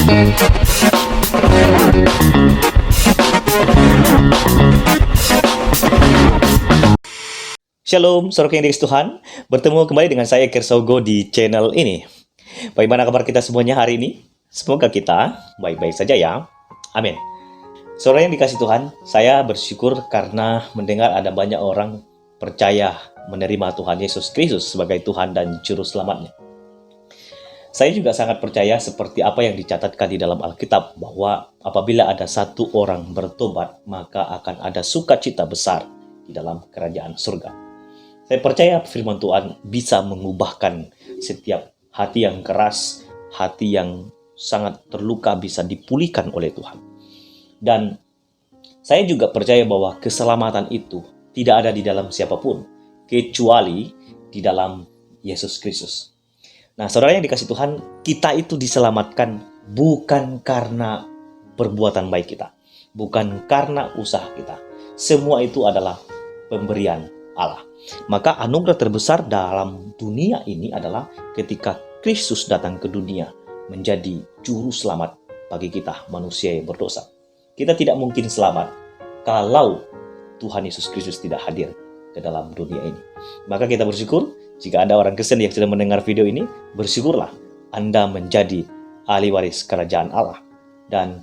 Shalom, saudara yang dikasihi Tuhan. Bertemu kembali dengan saya Kersogo di channel ini. Bagaimana kabar kita semuanya hari ini? Semoga kita baik-baik saja ya. Amin. Saudara yang dikasihi Tuhan, saya bersyukur karena mendengar ada banyak orang percaya menerima Tuhan Yesus Kristus sebagai Tuhan dan Juru Selamatnya. Saya juga sangat percaya seperti apa yang dicatatkan di dalam Alkitab, bahwa apabila ada satu orang bertobat, maka akan ada sukacita besar di dalam kerajaan surga. Saya percaya firman Tuhan bisa mengubahkan setiap hati yang keras, hati yang sangat terluka bisa dipulihkan oleh Tuhan. Dan saya juga percaya bahwa keselamatan itu tidak ada di dalam siapapun, kecuali di dalam Yesus Kristus. Nah, saudara yang dikasihi Tuhan, kita itu diselamatkan bukan karena perbuatan baik kita, bukan karena usaha kita. Semua itu adalah pemberian Allah. Maka anugerah terbesar dalam dunia ini adalah ketika Kristus datang ke dunia menjadi juru selamat bagi kita manusia yang berdosa. Kita tidak mungkin selamat kalau Tuhan Yesus Kristus tidak hadir ke dalam dunia ini. Maka kita bersyukur jika Anda orang Kristen yang sedang mendengar video ini, bersyukurlah Anda menjadi ahli waris kerajaan Allah. Dan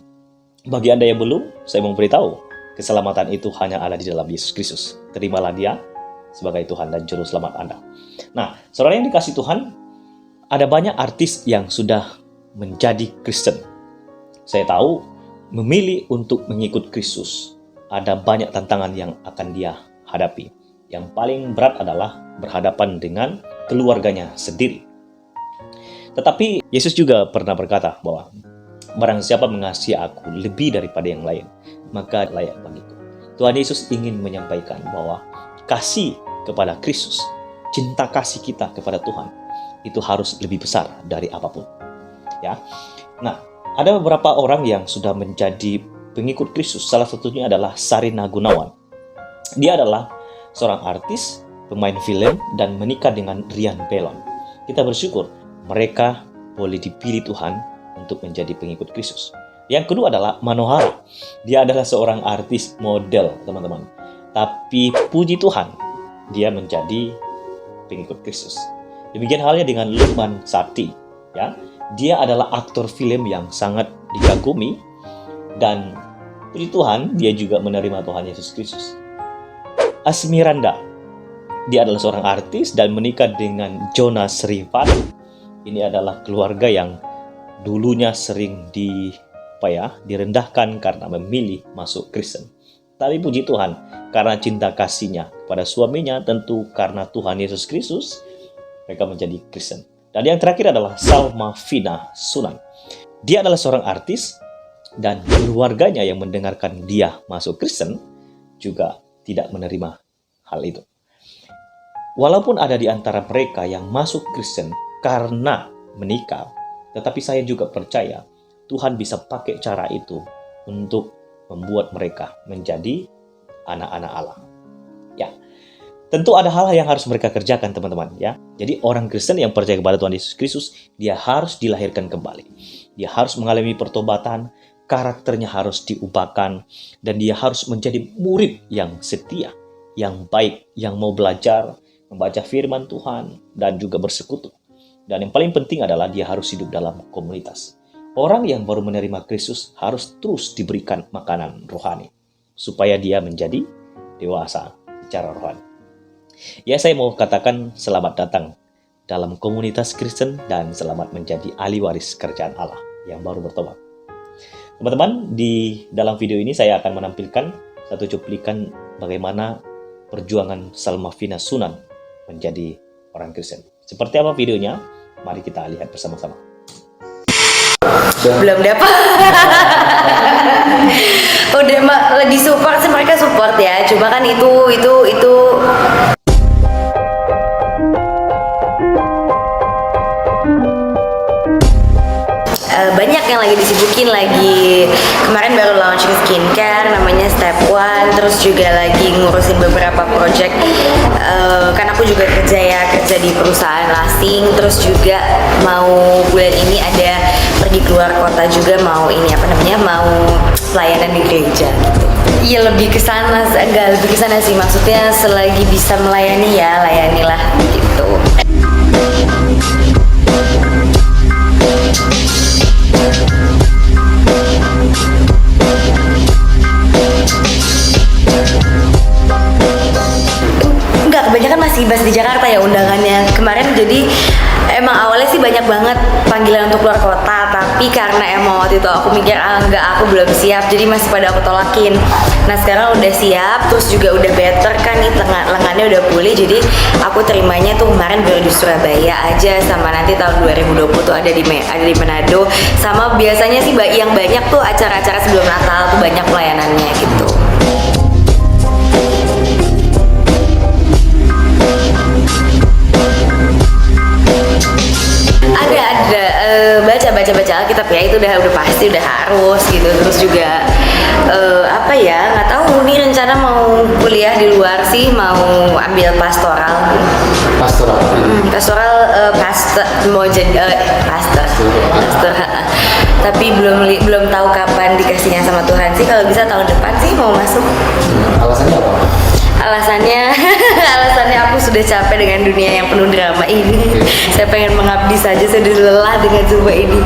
bagi Anda yang belum, saya mau beritahu, keselamatan itu hanya ada di dalam Yesus Kristus. Terimalah Dia sebagai Tuhan dan Juru Selamat Anda. Nah, saudara yang dikasihi Tuhan, ada banyak artis yang sudah menjadi Kristen. Saya tahu, memilih untuk mengikut Kristus, ada banyak tantangan yang akan dia hadapi. Yang paling berat adalah berhadapan dengan keluarganya sendiri. Tetapi Yesus juga pernah berkata bahwa barang siapa mengasihi aku lebih daripada yang lain, maka layak bagiku. Tuhan Yesus ingin menyampaikan bahwa kasih kepada Kristus, cinta kasih kita kepada Tuhan, itu harus lebih besar dari apapun. Ya. Nah, ada beberapa orang yang sudah menjadi pengikut Kristus. Salah satunya adalah Sherina Gunawan. Dia adalah seorang artis, pemain film, dan menikah dengan Ryan Pelon. Kita bersyukur mereka boleh dipilih Tuhan untuk menjadi pengikut Kristus. Yang kedua adalah Manohara. Dia adalah seorang artis model, teman-teman. Tapi puji Tuhan, dia menjadi pengikut Kristus. Demikian halnya dengan Lukman Sardi. Ya, dia adalah aktor film yang sangat dikagumi, dan puji Tuhan, dia juga menerima Tuhan Yesus Kristus. Asmiranda, dia adalah seorang artis dan menikah dengan Jonas Rivan. Ini adalah keluarga yang dulunya sering direndahkan karena memilih masuk Kristen. Tapi puji Tuhan, karena cinta kasihnya pada suaminya, tentu karena Tuhan Yesus Kristus, mereka menjadi Kristen. Dan yang terakhir adalah Salma Vina Sunan. Dia adalah seorang artis, dan keluarganya yang mendengarkan dia masuk Kristen juga tidak menerima hal itu. Walaupun ada di antara mereka yang masuk Kristen karena menikah, tetapi saya juga percaya Tuhan bisa pakai cara itu untuk membuat mereka menjadi anak-anak Allah. Ya, tentu ada hal yang harus mereka kerjakan, teman-teman. Ya, jadi orang Kristen yang percaya kepada Tuhan Yesus Kristus, dia harus dilahirkan kembali. Dia harus mengalami pertobatan, karakternya harus diubahkan, dan dia harus menjadi murid yang setia, yang baik, yang mau belajar, membaca firman Tuhan, dan juga bersekutu. Dan yang paling penting adalah dia harus hidup dalam komunitas. Orang yang baru menerima Kristus harus terus diberikan makanan rohani, supaya dia menjadi dewasa secara rohani. Ya, saya mau katakan selamat datang dalam komunitas Kristen dan selamat menjadi ahli waris kerajaan Allah yang baru bertobat. Teman-teman, di dalam video ini saya akan menampilkan satu cuplikan bagaimana perjuangan Salma Vina Sunan menjadi orang Kristen. Seperti apa videonya? Mari kita lihat bersama-sama. Belum dapat. Udah lagi support sih, mereka support ya. Cuma kan itu banyak yang lagi disibukin, lagi kemarin baru launching skincare namanya Step One, terus juga lagi ngurusin beberapa project, kan aku juga kerja di perusahaan lasting, terus juga mau bulan ini ada pergi pergi keluar kota juga mau mau pelayanan di gereja gitu. Iya lebih ke sana, enggak lebih ke sana sih, maksudnya selagi bisa melayani ya layanilah gitu. Enggak, kebanyakan masih di Jakarta ya undangannya kemarin. Jadi emang awalnya sih banyak banget panggilan untuk keluar kota, tapi karena emang waktu itu aku mikir enggak, aku belum siap, jadi masih pada aku tolakin. Nah sekarang udah siap, terus juga udah better kan nih, lengannya udah pulih, jadi aku terimanya tuh kemarin baru di Surabaya aja, sama nanti tahun 2020 tuh ada di Manado, sama biasanya sih yang banyak tuh acara-acara sebelum Natal tuh banyak pelayanannya gitu. Baca Alkitab ya, itu udah pasti, udah harus gitu. Terus juga nggak tahu nih rencana mau kuliah di luar sih, mau ambil pastoral. Mau jadi pastor. Tapi belum tahu kapan dikasihnya sama Tuhan sih. Kalau bisa tahun depan sih mau masuk. Alasannya apa? Alasannya aku sudah capek dengan dunia yang penuh drama ini. Saya pengen mengabdi saja, saya sudah lelah dengan semua ini.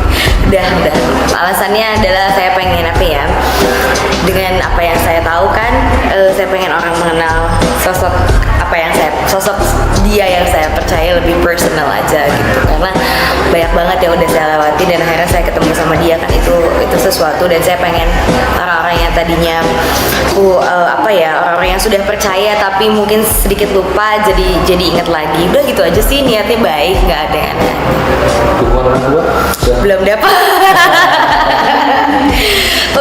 Udah. Alasannya adalah saya pengen dengan apa yang saya tahu kan, saya pengen orang mengenal sosok dia yang saya percaya lebih personal aja gitu. Karena banyak banget yang udah saya lewati dan akhirnya saya ketemu sama dia kan, itu sesuatu. Dan saya pengen orang-orang yang tadinya orang-orang yang sudah percaya tapi mungkin sedikit lupa jadi ingat lagi. Udah gitu aja sih, niatnya baik, nggak ada yang aneh. Dukungan orang tua? Belum dapat.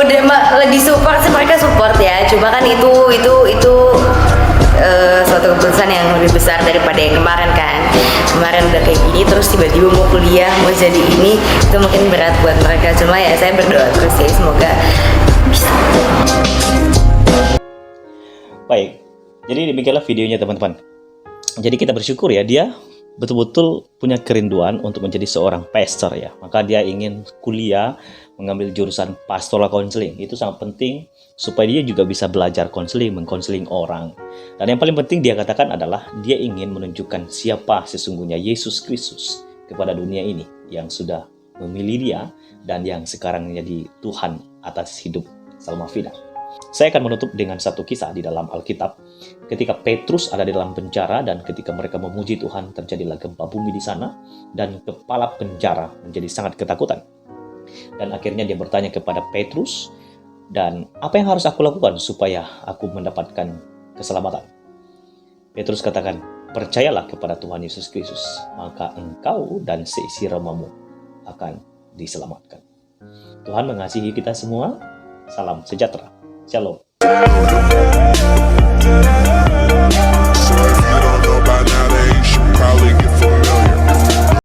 Udah lagi support sih, mereka support ya, cuma kan itu suatu keputusan yang lebih besar daripada yang kemarin kan. Kemarin udah kayak gini, terus tiba-tiba mau kuliah, mau jadi ini, itu mungkin berat buat mereka. Cuma ya saya berdoa terus ya, semoga bisa. Baik, jadi demikianlah videonya teman-teman. Jadi kita bersyukur ya, dia betul-betul punya kerinduan untuk menjadi seorang pastor ya. Maka dia ingin kuliah, mengambil jurusan pastoral counseling. Itu sangat penting supaya dia juga bisa belajar konseling, mengkonseling orang. Dan yang paling penting dia katakan adalah dia ingin menunjukkan siapa sesungguhnya Yesus Kristus kepada dunia ini yang sudah memilih dia dan yang sekarang menjadi Tuhan atas hidup Salmavida. Saya akan menutup dengan satu kisah di dalam Alkitab. Ketika Petrus ada di dalam penjara dan ketika mereka memuji Tuhan, terjadilah gempa bumi di sana dan kepala penjara menjadi sangat ketakutan. Dan akhirnya dia bertanya kepada Petrus, dan apa yang harus aku lakukan supaya aku mendapatkan keselamatan? Petrus katakan, percayalah kepada Tuhan Yesus Kristus, maka engkau dan seisi remamu akan diselamatkan. Tuhan mengasihi kita semua. Salam sejahtera. Shalom.